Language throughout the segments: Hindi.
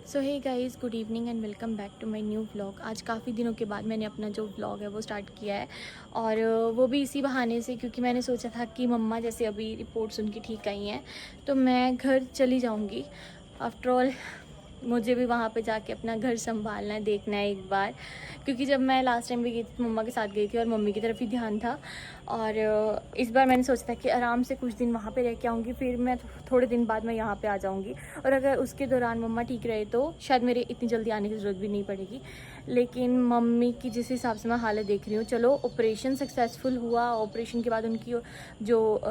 So hey guys, good evening and welcome back to my new vlog. आज काफ़ी दिनों के बाद मैंने अपना जो व्लॉग है वो स्टार्ट किया है और वो भी इसी बहाने से, क्योंकि मैंने सोचा था कि मम्मा जैसे अभी रिपोर्ट्स उनकी ठीक आई हैं तो मैं घर चली जाऊंगी। आफ्टर ऑल मुझे भी वहाँ पे जाके अपना घर संभालना है, देखना है एक बार, क्योंकि जब मैं लास्ट टाइम भी गई थी मम्मा के साथ गई थी और मम्मी की तरफ ही ध्यान था। और इस बार मैंने सोचा था कि आराम से कुछ दिन वहाँ पे रह के आऊँगी, फिर मैं थोड़े दिन बाद मैं यहाँ पे आ जाऊँगी। और अगर उसके दौरान मम्मा ठीक रहे तो शायद मेरे इतनी जल्दी आने की ज़रूरत भी नहीं पड़ेगी। लेकिन मम्मी की जिस हिसाब से मैं हालत देख रही हूँ, चलो ऑपरेशन सक्सेसफुल हुआ, ऑपरेशन के बाद उनकी जो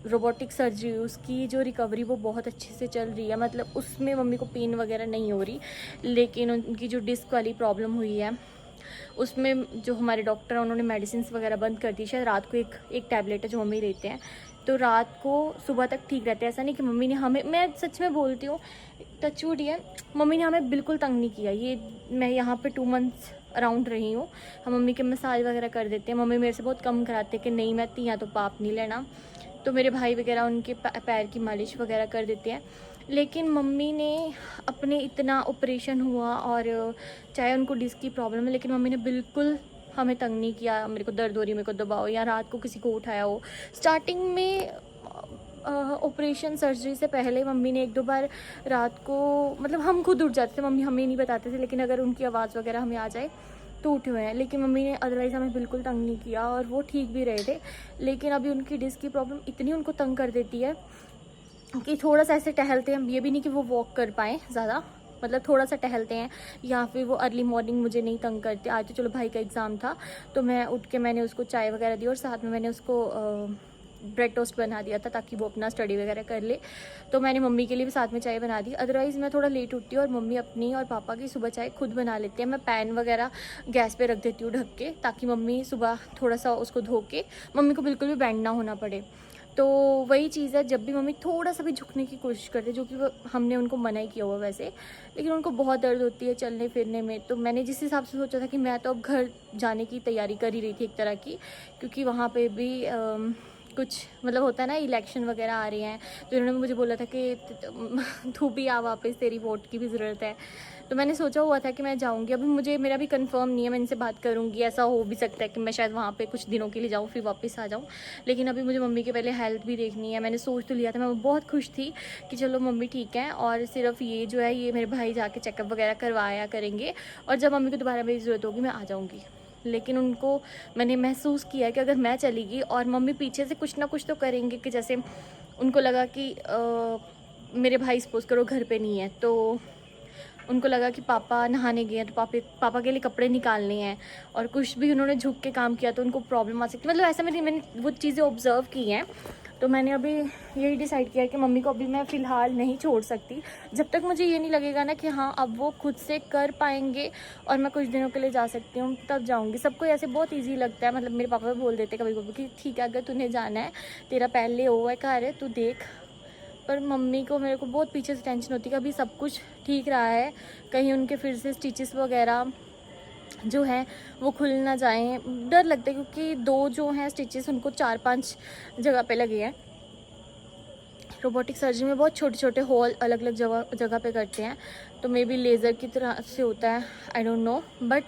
रोबोटिक सर्जरी उसकी जो रिकवरी वो बहुत अच्छे से चल रही है, मतलब उसमें मम्मी को पेन वगैरह नहीं हो रही। लेकिन उनकी जो डिस्क वाली प्रॉब्लम हुई है उसमें जो हमारे डॉक्टर हैं उन्होंने मेडिसिन वगैरह बंद कर दी। शायद रात को एक टैबलेट है जो मम्मी लेते हैं, तो रात को सुबह तक ठीक रहते हैं। ऐसा नहीं कि मम्मी ने हमें, मैं सच में बोलती हूँ, टचवुड है, मम्मी ने हमें बिल्कुल तंग नहीं किया। ये मैं यहाँ पे 2 मंथ्स अराउंड रही हूँ, हम मम्मी के मसाज वगैरह कर देते हैं। मम्मी मेरे से बहुत कम कराते हैं कि नहीं मैं तियाँ तो पाप नहीं लेना, तो मेरे भाई वगैरह उनके पैर की मालिश वगैरह कर देते हैं। लेकिन मम्मी ने अपने इतना ऑपरेशन हुआ और चाहे उनको डिस्क की प्रॉब्लम है, लेकिन मम्मी ने बिल्कुल हमें तंग नहीं किया। मेरे को दर्द हो रही, मेरे को दबाओ, या रात को किसी को उठाया हो। स्टार्टिंग में ऑपरेशन सर्जरी से पहले मम्मी ने 1-2 बार रात को, मतलब हम खुद उठ जाते थे, मम्मी हमें नहीं बताते थे, लेकिन अगर उनकी आवाज़ वगैरह हमें आ जाए तो उठे हुए हैं। लेकिन मम्मी ने अदरवाइज़ हमें बिल्कुल तंग नहीं किया और वो ठीक भी रहे थे। लेकिन अभी उनकी डिस्क की प्रॉब्लम इतनी उनको तंग कर देती है कि थोड़ा सा ऐसे टहलते हैं, ये भी नहीं कि वो वॉक कर पाएँ ज़्यादा, मतलब थोड़ा सा टहलते हैं, या फिर वो अर्ली मॉर्निंग मुझे नहीं तंग करते। आज तो चलो भाई का एग्ज़ाम था तो मैं उठ के मैंने उसको चाय वगैरह दी और साथ में मैंने उसको ब्रेड टोस्ट बना दिया था ताकि वो अपना स्टडी वगैरह कर ले। तो मैंने मम्मी के लिए भी साथ में चाय बना दी। अदरवाइज़ मैं थोड़ा लेट उठती हूँ और मम्मी अपनी और पापा की सुबह चाय खुद बना लेते हैं। मैं पैन वगैरह गैस पे रख देती हूँ ढक के, ताकि मम्मी सुबह थोड़ा सा उसको धो के मम्मी को बिल्कुल भी बैंड ना होना पड़े। तो वही चीज़ है, जब भी मम्मी थोड़ा सा भी झुकने की कोशिश करते, जो कि हमने उनको मना ही किया हुआ वैसे, लेकिन उनको बहुत दर्द होती है चलने फिरने में। तो मैंने जिस हिसाब से सोचा था कि मैं तो अब घर जाने की तैयारी कर ही रही थी एक तरह की, क्योंकि वहाँ पे भी कुछ मतलब होता है ना, इलेक्शन वगैरह आ रही हैं, तो इन्होंने मुझे बोला था कि तू भी आ वापस, तेरी वोट की भी ज़रूरत है। तो मैंने सोचा हुआ था कि मैं जाऊंगी। अभी मुझे, मेरा भी कंफर्म नहीं है, मैं इनसे बात करूंगी। ऐसा हो भी सकता है कि मैं शायद वहाँ पे कुछ दिनों के लिए जाऊँ फिर वापस आ जाऊँ। लेकिन अभी मुझे मम्मी के पहले हेल्थ भी देखनी है। मैंने सोच तो लिया था, मैं बहुत खुश थी कि चलो मम्मी ठीक है, और सिर्फ ये जो है ये मेरे भाई जाके चेकअप वगैरह करवाया करेंगे, और जब मम्मी को दोबारा मेरी ज़रूरत होगी मैं आ जाऊँगी। लेकिन उनको मैंने महसूस किया है कि अगर मैं चली गई और मम्मी पीछे से कुछ ना कुछ तो करेंगे, कि जैसे उनको लगा कि मेरे भाई सपोज करो घर पे नहीं है, तो उनको लगा कि पापा नहाने गए हैं तो पापा के लिए कपड़े निकालने हैं, और कुछ भी उन्होंने झुक के काम किया तो उनको प्रॉब्लम आ सकती है। मतलब ऐसा मैंने वो चीज़ें ऑब्जर्व की हैं। तो मैंने अभी यही डिसाइड किया है कि मम्मी को अभी मैं फ़िलहाल नहीं छोड़ सकती, जब तक मुझे ये नहीं लगेगा ना कि हाँ अब वो खुद से कर पाएंगे और मैं कुछ दिनों के लिए जा सकती हूँ, तब जाऊँगी। सबको ऐसे बहुत ईजी लगता है, मतलब मेरे पापा भी बोल देते कभी कभी कि ठीक है अगर तूने जाना है, तेरा पहले हुआ है घर है, तू देख। पर मम्मी को, मेरे को बहुत पीछे से टेंशन होती है कि अभी सब कुछ ठीक रहा है, कहीं उनके फिर से स्टिचेस वगैरह जो हैं वो खुल ना जाएं, डर लगता है, क्योंकि 2 जो हैं स्टिचेस उनको 4-5 जगह पे लगे हैं। रोबोटिक सर्जरी में बहुत छोटे छोटे होल अलग अलग जगह जगह पे करते हैं, तो मे बी लेज़र की तरह से होता है, आई डोंट नो। बट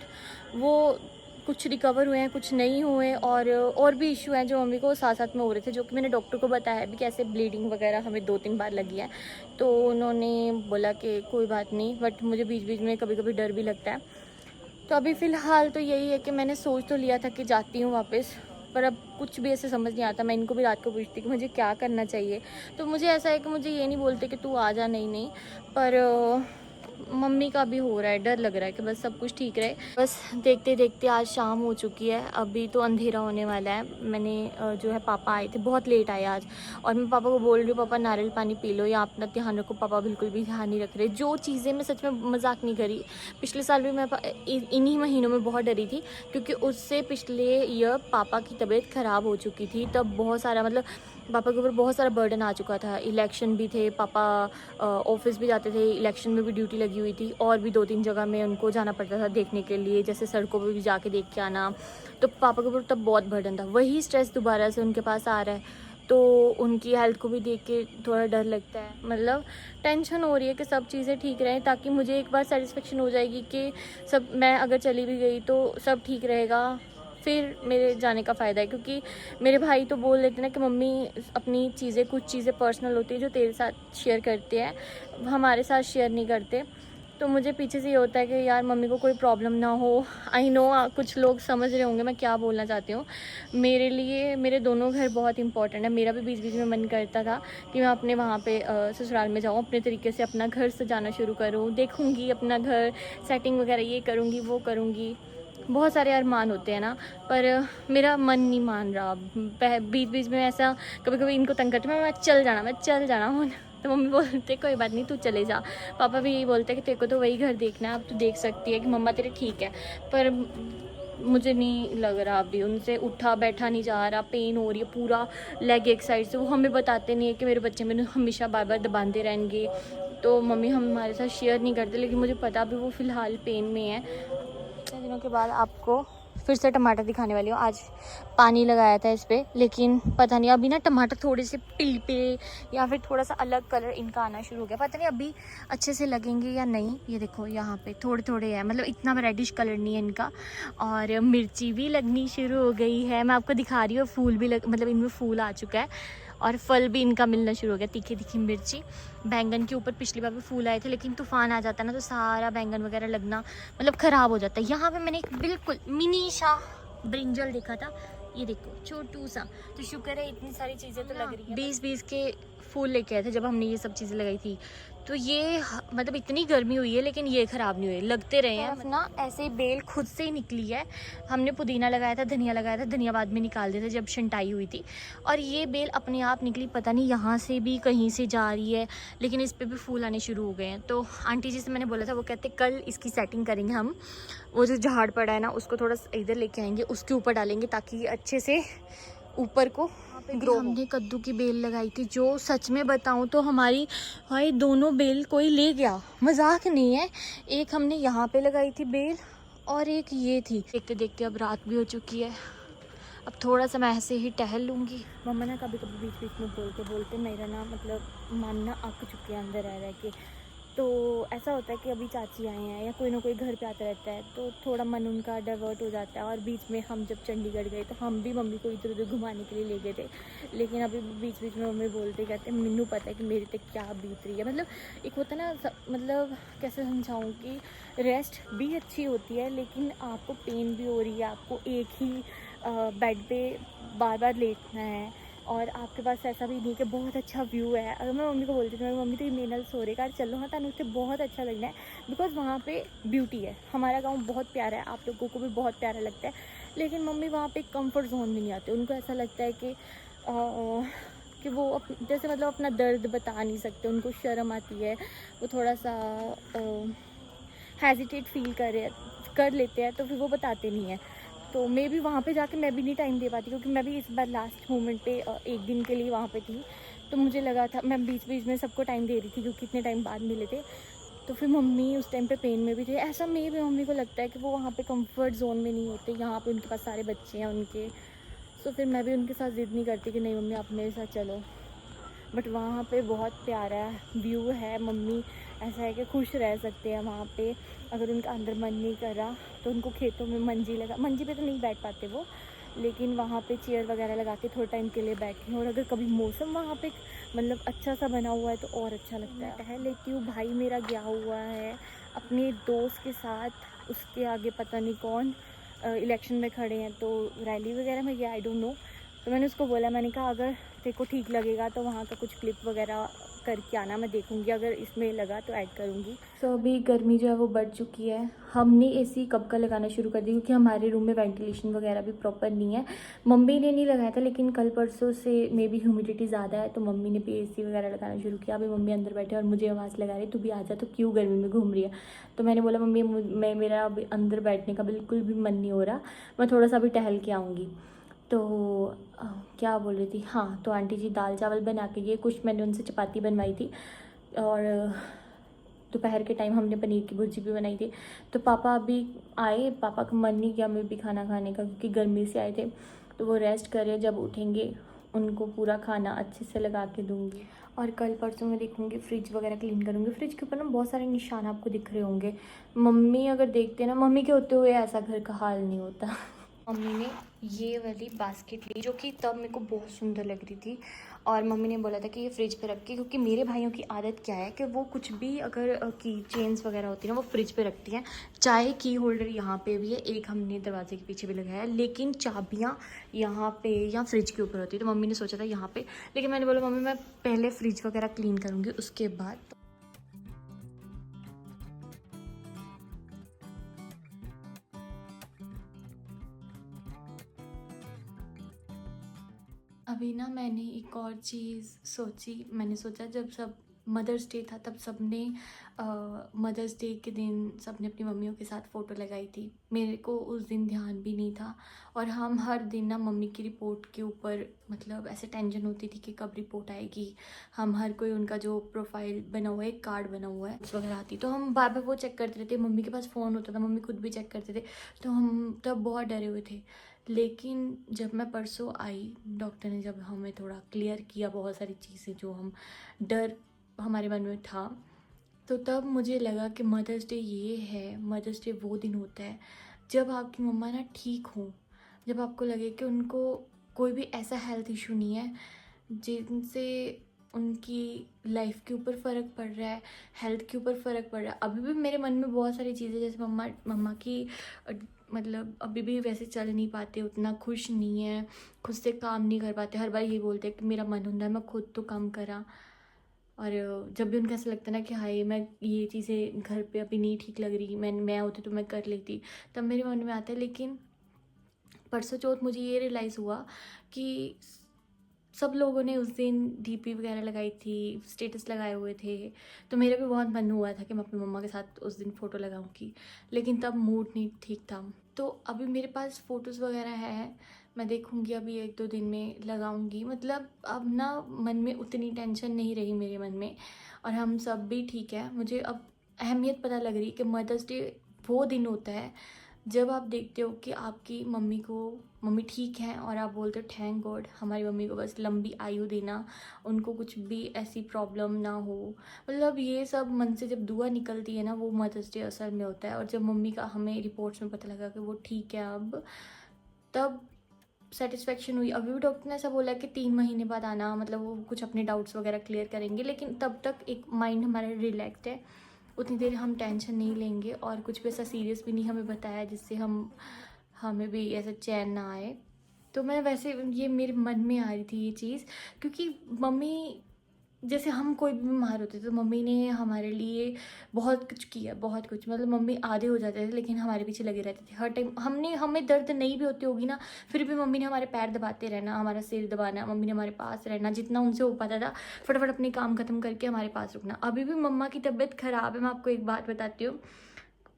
वो कुछ रिकवर हुए हैं, कुछ नहीं हुए, और भी इशू हैं जो मम्मी को साथ साथ में हो रहे थे, जो कि मैंने डॉक्टर को बताया भी कैसे ब्लीडिंग वगैरह हमें 2-3 बार लगी है। तो उन्होंने बोला कि कोई बात नहीं, बट मुझे बीच बीच में कभी कभी डर भी लगता है। तो अभी फ़िलहाल तो यही है कि मैंने सोच तो लिया था कि जाती हूँ वापस, पर अब कुछ भी ऐसे समझ नहीं आता। मैं इनको भी रात को पूछती कि मुझे क्या करना चाहिए, तो मुझे ऐसा है कि मुझे ये नहीं बोलते कि तू आ जा, नहीं नहीं, पर मम्मी का भी हो रहा है, डर लग रहा है कि बस सब कुछ ठीक रहे। बस देखते देखते आज शाम हो चुकी है, अभी तो अंधेरा होने वाला है। मैंने जो है पापा आए थे, बहुत लेट आए आज, और मैं पापा को बोल रही हूँ पापा नारियल पानी पी लो या अपना ध्यान रखो। पापा बिल्कुल भी ध्यान नहीं रख रहे। जो चीज़ें मैं सच में मजाक नहीं करी, पिछले साल भी मैं इन्हीं महीनों में बहुत डरी थी, क्योंकि उससे पिछले ईयर पापा की तबीयत ख़राब हो चुकी थी। तब बहुत सारा, मतलब पापा के ऊपर बहुत सारा बर्डन आ चुका था, इलेक्शन भी थे, पापा ऑफिस भी जाते थे, इलेक्शन में भी ड्यूटी लगी हुई थी, और भी 2-3 जगह में उनको जाना पड़ता था देखने के लिए, जैसे सड़कों पे भी जाके देख के आना। तो पापा के ऊपर तब बहुत बर्डन था, वही स्ट्रेस दोबारा से उनके पास आ रहा है। तो उनकी हेल्थ को भी देख के थोड़ा डर लगता है। मतलब टेंशन हो रही है कि सब चीज़ें ठीक रहें, ताकि मुझे एक बार सेटिस्फेक्शन हो जाएगी कि सब, मैं अगर चली भी गई तो सब ठीक रहेगा, फिर मेरे जाने का फ़ायदा है। क्योंकि मेरे भाई तो बोल देते ना कि मम्मी अपनी चीज़ें, कुछ चीज़ें पर्सनल होती है जो तेरे साथ शेयर करते हैं, हमारे साथ शेयर नहीं करते। तो मुझे पीछे से ये होता है कि यार मम्मी को कोई प्रॉब्लम ना हो। आई नो कुछ लोग समझ रहे होंगे मैं क्या बोलना चाहती हूँ। मेरे लिए मेरे दोनों घर बहुत इंपॉर्टेंट है। मेरा भी बीच बीच में मन करता था कि मैं अपने वहाँ पे ससुराल में जाऊँ, अपने तरीके से अपना घर सजाना शुरू करूँ, देखूँगी अपना घर, सेटिंग वगैरह ये करूँगी वो करूँगी। बहुत सारे अरमान होते हैं ना, पर मेरा मन नहीं मान रहा। बीच बीच में ऐसा कभी कभी इनको तंग करती मैं चल जाना हूँ। तो मम्मी बोलते कोई बात नहीं तू चले जा। पापा भी यही बोलते हैं कि तेरे को तो वही घर देखना है, अब तू देख सकती है कि मम्मा तेरे ठीक है। पर मुझे नहीं लग रहा, अभी उनसे उठा बैठा नहीं जा रहा, पेन हो रही है पूरा लेग एक साइड से। वो हमें बताते नहीं है कि मेरे बच्चे मैंने हमेशा बार बार दबाते रहेंगे, तो मम्मी हमारे साथ शेयर नहीं करते। लेकिन मुझे पता भी वो फ़िलहाल पेन में है। इतने दिनों के बाद आपको फिर से टमाटर दिखाने वाली हूँ। आज पानी लगाया था इस पर, लेकिन पता नहीं अभी ना टमाटर थोड़े से पिलपे या फिर थोड़ा सा अलग कलर इनका आना शुरू हो गया। पता नहीं अभी अच्छे से लगेंगे या नहीं। ये देखो यहाँ पे थोड़े थोड़े हैं, मतलब इतना रेडिश कलर नहीं है इनका। और मिर्ची भी लगनी शुरू हो गई है, मैं आपको दिखा रही हूँ। फूल भी मतलब इनमें फूल आ चुका है और फल भी इनका मिलना शुरू हो गया। तीखी तीखी मिर्ची, बैंगन के ऊपर पिछली बार भी फूल आए थे, लेकिन तूफान आ जाता है ना तो सारा बैंगन वगैरह लगना मतलब ख़राब हो जाता है। यहाँ पे मैंने एक बिल्कुल मिनी सा ब्रिंजल देखा था, ये देखो छोटू सा। तो शुक्र है इतनी सारी चीज़ें तो लग रही है। 20-20 के फूल लेके आए थे जब हमने ये सब चीज़ें लगाई थी। तो ये मतलब इतनी गर्मी हुई है लेकिन ये ख़राब नहीं हुई, लगते रहे हैं ना। ऐसे बेल खुद से ही निकली है। हमने पुदीना लगाया था, धनिया लगाया था, धनिया बाद में निकाल दिया था जब छंटाई हुई थी। और ये बेल अपने आप निकली, पता नहीं यहाँ से भी कहीं से जा रही है, लेकिन इस पर भी फूल आने शुरू हो गए हैं। तो आंटी जी से मैंने बोला था, वो कहते कल इसकी सेटिंग करेंगे हम। वो जो झाड़ पड़ा है ना उसको थोड़ा इधर लेके आएंगे, उसके ऊपर डालेंगे ताकि अच्छे से ऊपर को ग्रो। हमने कद्दू की बेल लगाई थी, जो सच में बताऊं तो हमारी भाई दोनों बेल कोई ले गया, मजाक नहीं है। एक हमने यहाँ पे लगाई थी बेल और एक ये थी। देखते देखते अब रात भी हो चुकी है, अब थोड़ा सा मैं ऐसे ही टहल लूँगी। मम्मा ना कभी कभी बीच बीच में बोलते बोलते मेरा ना मतलब मन ना अक चुके हैं अंदर रह के। तो ऐसा होता है कि अभी चाची आए हैं या कोई ना कोई घर पे आता रहता है, तो थोड़ा मन उनका डाइवर्ट हो जाता है। और बीच में हम जब चंडीगढ़ गए तो हम भी मम्मी को इधर उधर घुमाने के लिए ले गए थे, लेकिन अभी बीच बीच में मम्मी बोलते कहते मैनू पता है कि मेरे तक क्या बीत रही है। मतलब एक होता है ना, मतलब कैसे समझाऊँ कि रेस्ट भी अच्छी होती है, लेकिन आपको पेन भी हो रही है, आपको एक ही बेड पे बार बार लेटना है, और आपके पास ऐसा भी नहीं कि बहुत अच्छा व्यू है। अगर मैं मम्मी को बोलती थी, मम्मी तो मेरे नाल सोरे घर चलो हाँ, तुम उत्थे बहुत अच्छा लगना है, बिकॉज वहाँ पे ब्यूटी है। हमारा गांव बहुत प्यारा है, आप लोगों को भी बहुत प्यारा लगता है, लेकिन मम्मी वहाँ पे कंफर्ट जोन में नहीं आते। उनको ऐसा लगता है कि वो जैसे मतलब अपना दर्द बता नहीं सकते, उनको शर्म आती है, वो थोड़ा सा हेजिटेट फील कर लेते हैं, तो फिर वो बताते नहीं हैं। तो मैं भी वहाँ पे जाके मैं भी नहीं टाइम दे पाती, क्योंकि मैं भी इस बार लास्ट मोमेंट पे एक दिन के लिए वहाँ पे थी। तो मुझे लगा था मैं बीच बीच में सबको टाइम दे रही थी, क्योंकि इतने टाइम बाद मिले थे। तो फिर मम्मी उस टाइम पे पेन में भी थे। ऐसा मैं भी मम्मी को लगता है कि वो वहाँ पे कंफर्ट जोन में नहीं होते, यहाँ पे उनके पास सारे बच्चे हैं उनके। तो फिर मैं भी उनके साथ ज़िद नहीं करती कि नहीं मम्मी आप मेरे साथ चलो। बट वहाँ पे बहुत प्यारा व्यू है। मम्मी ऐसा है कि खुश रह सकते हैं वहाँ पे। अगर उनका अंदर मन नहीं कर रहा तो उनको खेतों में मंजी पे तो नहीं बैठ पाते वो, लेकिन वहाँ पे चेयर वगैरह लगा के थोड़े टाइम के लिए बैठे हैं। और अगर कभी मौसम वहाँ पे मतलब अच्छा सा बना हुआ है तो और अच्छा लगता है। लेकिन भाई मेरा गया हुआ है अपने दोस्त के साथ, उसके आगे पता नहीं कौन इलेक्शन में खड़े हैं, तो रैली वगैरह में गया, आई डोंट नो। तो मैंने उसको बोला, मैंने कहा अगर तेरे को ठीक लगेगा तो वहाँ का कुछ क्लिप वगैरह करके आना, मैं देखूंगी, अगर इसमें लगा तो ऐड करूंगी। तो अभी गर्मी जो है वो बढ़ चुकी है। हमने एसी कब का लगाना शुरू कर दी, क्योंकि हमारे रूम में वेंटिलेशन वगैरह भी प्रॉपर नहीं है। मम्मी ने नहीं लगाया था, लेकिन कल परसों से मे बी ह्यूमिडिटी ज़्यादा है, तो मम्मी ने भी एसी वगैरह लगाना शुरू किया। अभी मम्मी अंदर बैठे और मुझे आवाज़ लगा रही तू भी आ जा, तो क्यों गर्मी में घूम रही है। तो मैंने बोला मम्मी मेरा अभी अंदर बैठने का बिल्कुल भी मन नहीं हो रहा, मैं थोड़ा सा अभी टहल के आऊँगी। तो क्या बोल रही थी, हाँ, तो आंटी जी दाल चावल बना के गए, कुछ मैंने उनसे चपाती बनवाई थी, और दोपहर के टाइम हमने पनीर की भुर्जी भी बनाई थी। तो पापा अभी आए, पापा का मन नहीं किया मैं भी खाना खाने का, क्योंकि गर्मी से आए थे, तो वो रेस्ट कर रहे, जब उठेंगे उनको पूरा खाना अच्छे से लगा के दूँगी। और कल परसों मैं देखूँगी फ्रिज वगैरह क्लीन करूँगी। फ्रिज के ऊपर ना बहुत सारे निशान आपको दिख रहे होंगे। मम्मी अगर देखते ना, मम्मी के होते हुए ऐसा घर का हाल नहीं होता। मम्मी ने ये वाली बास्केट ली जो कि तब मेरे को बहुत सुंदर लग रही थी, और मम्मी ने बोला था कि ये फ्रिज पे रख के, क्योंकि मेरे भाइयों की आदत क्या है कि वो कुछ भी अगर की चेन्स वगैरह होती है ना वो फ्रिज पे रखती हैं। चाहे की होल्डर यहाँ पे भी है, एक हमने दरवाजे के पीछे भी लगाया है, लेकिन चाबियाँ यहाँ पे या फ्रिज के ऊपर होती है। तो मम्मी ने सोचा था यहाँ पे, लेकिन मैंने बोला मम्मी मैं पहले फ्रिज वगैरह क्लीन करूँगी उसके बाद। अभी ना मैंने एक और चीज़ सोची। मैंने सोचा जब सब मदर्स डे था तब सबने मदर्स डे के दिन सबने अपनी मम्मियों के साथ फ़ोटो लगाई थी। मेरे को उस दिन ध्यान भी नहीं था, और हम हर दिन ना मम्मी की रिपोर्ट के ऊपर मतलब ऐसे टेंशन होती थी कि कब रिपोर्ट आएगी। हम हर कोई उनका जो प्रोफाइल बना हुआ है, एक कार्ड बना हुआ है उस वगैरह आती, तो हम बार बार वो चेक करते रहते। मम्मी के पास फ़ोन होता था, मम्मी खुद भी चेक करते थे, तो हम तब बहुत डरे हुए थे। लेकिन जब मैं परसों आई, डॉक्टर ने जब हमें थोड़ा क्लियर किया बहुत सारी चीज़ें जो हम डर हमारे मन में था, तो तब मुझे लगा कि मदर्स डे ये है, मदर्स डे वो दिन होता है जब आपकी मम्मा ना ठीक हो, जब आपको लगे कि उनको कोई भी ऐसा हेल्थ इशू नहीं है जिनसे उनकी लाइफ के ऊपर फ़र्क पड़ रहा है, हेल्थ के ऊपर फ़र्क पड़ रहा है। अभी भी मेरे मन में बहुत सारी चीज़ें, जैसे मम्मा मम्मा की मतलब अभी भी वैसे चल नहीं पाते, उतना खुश नहीं है, खुद से काम नहीं कर पाते। हर बार ये बोलते हैं कि मेरा मन होता है मैं खुद तो काम करा। और जब भी उनको ऐसा लगता है ना कि हाय मैं ये चीज़ें घर पे अभी नहीं ठीक लग रही, मैं होती तो मैं कर लेती, तब मेरे मन में आता है। लेकिन परसों चौथ मुझे ये रियलाइज़ हुआ कि सब लोगों ने उस दिन डीपी वगैरह लगाई थी, स्टेटस लगाए हुए थे, तो मेरा भी बहुत मन हुआ था कि मैं अपनी मम्मा के साथ उस दिन फ़ोटो लगाऊंगी, लेकिन तब मूड नहीं ठीक था। तो अभी मेरे पास फ़ोटोज़ वगैरह है, मैं देखूंगी अभी 1-2 दिन में लगाऊंगी। मतलब अब ना मन में उतनी टेंशन नहीं रही मेरे मन में, और हम सब भी ठीक है। मुझे अब अहमियत पता लग रही कि मदर्स डे वो दिन होता है जब आप देखते हो कि आपकी मम्मी ठीक हैं, और आप बोलते हो थैंक गॉड हमारी मम्मी को बस लंबी आयु देना, उनको कुछ भी ऐसी प्रॉब्लम ना हो। मतलब ये सब मन से जब दुआ निकलती है ना, वो मदर्स डे असल में होता है। और जब मम्मी का हमें रिपोर्ट्स में पता लगा कि वो ठीक है अब, तब सेटिस्फेक्शन हुई। अभी भी डॉक्टर ने ऐसा बोला कि 3 महीने बाद आना, मतलब वो कुछ अपने डाउट्स वगैरह क्लियर करेंगे, लेकिन तब तक एक माइंड हमारा रिलैक्स्ड है, उतनी देर हम टेंशन नहीं लेंगे, और कुछ भी ऐसा सीरियस भी नहीं हमें बताया जिससे हमें भी ऐसा चैन ना आए। तो मैं वैसे ये मेरे मन में आ रही थी ये चीज़, क्योंकि मम्मी जैसे हम कोई भी बीमार होते थे तो मम्मी ने हमारे लिए बहुत कुछ किया, बहुत कुछ। मतलब मम्मी आधे हो जाते थे लेकिन हमारे पीछे लगे रहते थे हर टाइम। हमें दर्द नहीं भी होती होगी ना, फिर भी मम्मी ने हमारे पैर दबाते रहना, हमारा सिर दबाना, मम्मी ने हमारे पास रहना, जितना उनसे हो पाता था फटाफट अपने काम खत्म करके हमारे पास रुकना। अभी भी मम्मा की तबीयत ख़राब है, मैं आपको एक बात बताती हूँ।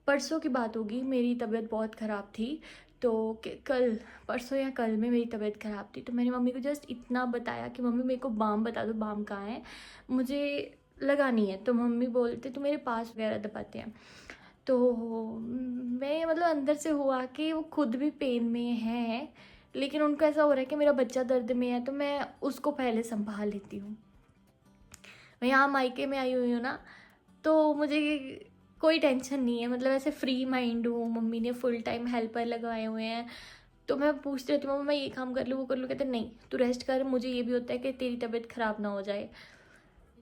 परसों की बात होगी, मेरी तबीयत बहुत ख़राब थी, तो कल परसों या कल में मेरी तबीयत ख़राब थी, तो मैंने मम्मी को जस्ट इतना बताया कि मम्मी मेरे को बाम बता दो, बाम कहाँ है, मुझे लगानी है। तो मम्मी बोलते तो मेरे पास वगैरह दबाते हैं। तो मैं मतलब अंदर से हुआ कि वो खुद भी पेन में है, लेकिन उनको ऐसा हो रहा है कि मेरा बच्चा दर्द में है, तो मैं उसको पहले संभाल लेती हूँ। मैं यहाँ मायके में आई हुई हूँ ना, तो मुझे कोई टेंशन नहीं है, मतलब ऐसे फ्री माइंड हूँ। मम्मी ने फुल टाइम हेल्पर लगाए हुए हैं, तो मैं पूछती रहती हूँ मम्मा मैं ये काम कर लूँ वो कर लूँ, कहते नहीं तू रेस्ट कर, मुझे ये भी होता है कि तेरी तबीयत ख़राब ना हो जाए।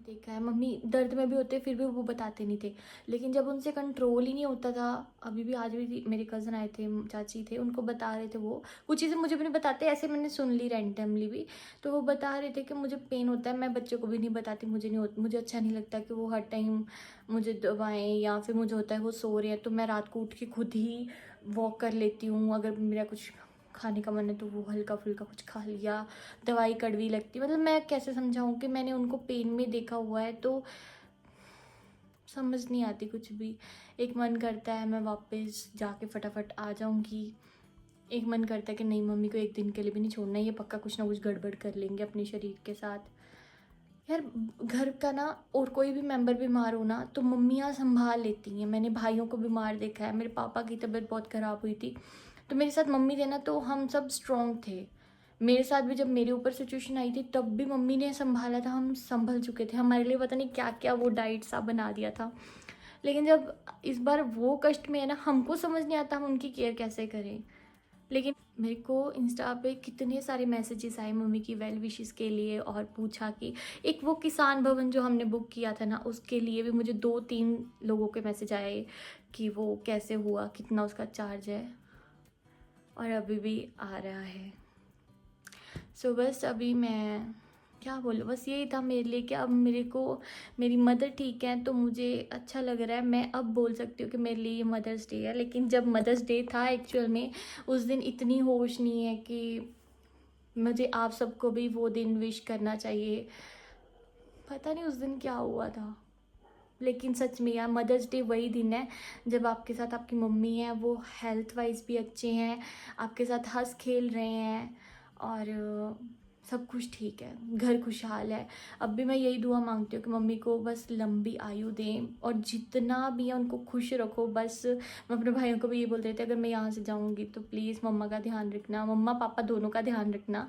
देखा है मम्मी दर्द में भी होते फिर भी वो बताते नहीं थे, लेकिन जब उनसे कंट्रोल ही नहीं होता था। अभी भी आज भी मेरे कज़न आए थे, चाची थे, उनको बता रहे थे वो कुछ चीज़ें मुझे भी नहीं बताते, ऐसे मैंने सुन ली रैंडमली भी। तो वो बता रहे थे कि मुझे पेन होता है, मैं बच्चों को भी नहीं बताती, मुझे अच्छा नहीं लगता कि वो हर टाइम मुझे दबाएँ, या फिर मुझे होता है वो सो रहे हैं तो मैं रात को उठ के खुद ही वॉक कर लेती हूँ। अगर मेरा कुछ खाने का मन है तो वो हल्का फुल्का कुछ खा लिया, दवाई कड़वी लगती। मतलब मैं कैसे समझाऊं कि मैंने उनको पेन में देखा हुआ है, तो समझ नहीं आती कुछ भी। एक मन करता है मैं वापस जाके फटाफट आ जाऊंगी, एक मन करता है कि नहीं मम्मी को एक दिन के लिए भी नहीं छोड़ना, ये पक्का कुछ ना कुछ गड़बड़ कर लेंगे अपने शरीर के साथ। यार घर का ना और कोई भी मेंबर बीमार हो ना तो मम्मियाँ संभाल लेती हैं। मैंने भाइयों को बीमार देखा है, मेरे पापा की तबीयत बहुत ख़राब हुई थी तो मेरे साथ मम्मी थे ना, तो हम सब स्ट्रॉन्ग थे। मेरे साथ भी जब मेरे ऊपर सिचुएशन आई थी तब भी मम्मी ने संभाला था, हम संभल चुके थे, हमारे लिए पता नहीं क्या क्या वो डाइट सा बना दिया था। लेकिन जब इस बार वो कष्ट में है ना, हमको समझ नहीं आता हम उनकी केयर कैसे करें। लेकिन मेरे को इंस्टा पे कितने सारे मैसेजेस आए मम्मी की वेल विशेस के लिए, और पूछा कि एक वो किसान भवन जो हमने बुक किया था ना, उसके लिए भी मुझे 2-3 लोगों के मैसेज आए कि वो कैसे हुआ, कितना उसका चार्ज है, और अभी भी आ रहा है। सो बस अभी मैं क्या बोलूँ, बस यही था मेरे लिए कि अब मेरे को मेरी मदर ठीक है तो मुझे अच्छा लग रहा है। मैं अब बोल सकती हूँ कि मेरे लिए ये मदर्स डे है, लेकिन जब मदर्स डे था एक्चुअल में उस दिन इतनी होश नहीं है कि मुझे आप सबको भी वो दिन विश करना चाहिए। पता नहीं उस दिन क्या हुआ था, लेकिन सच में यार मदर्स डे वही दिन है जब आपके साथ आपकी मम्मी है, वो हेल्थ वाइज भी अच्छे हैं, आपके साथ हंस खेल रहे हैं, और सब कुछ ठीक है, घर खुशहाल है। अब भी मैं यही दुआ मांगती हूँ कि मम्मी को बस लंबी आयु दें, और जितना भी है उनको खुश रखो। बस मैं अपने भाइयों को भी ये बोल देती, अगर मैं यहाँ से जाऊँगी तो प्लीज़ मम्मा का ध्यान रखना, मम्मा पापा दोनों का ध्यान रखना,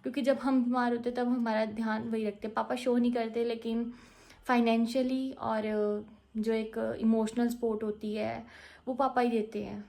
क्योंकि जब हम बीमार होते तब हमारा ध्यान वही रखते। पापा शो नहीं करते, लेकिन फाइनेंशियली और जो एक इमोशनल सपोर्ट होती है वो पापा ही देते हैं।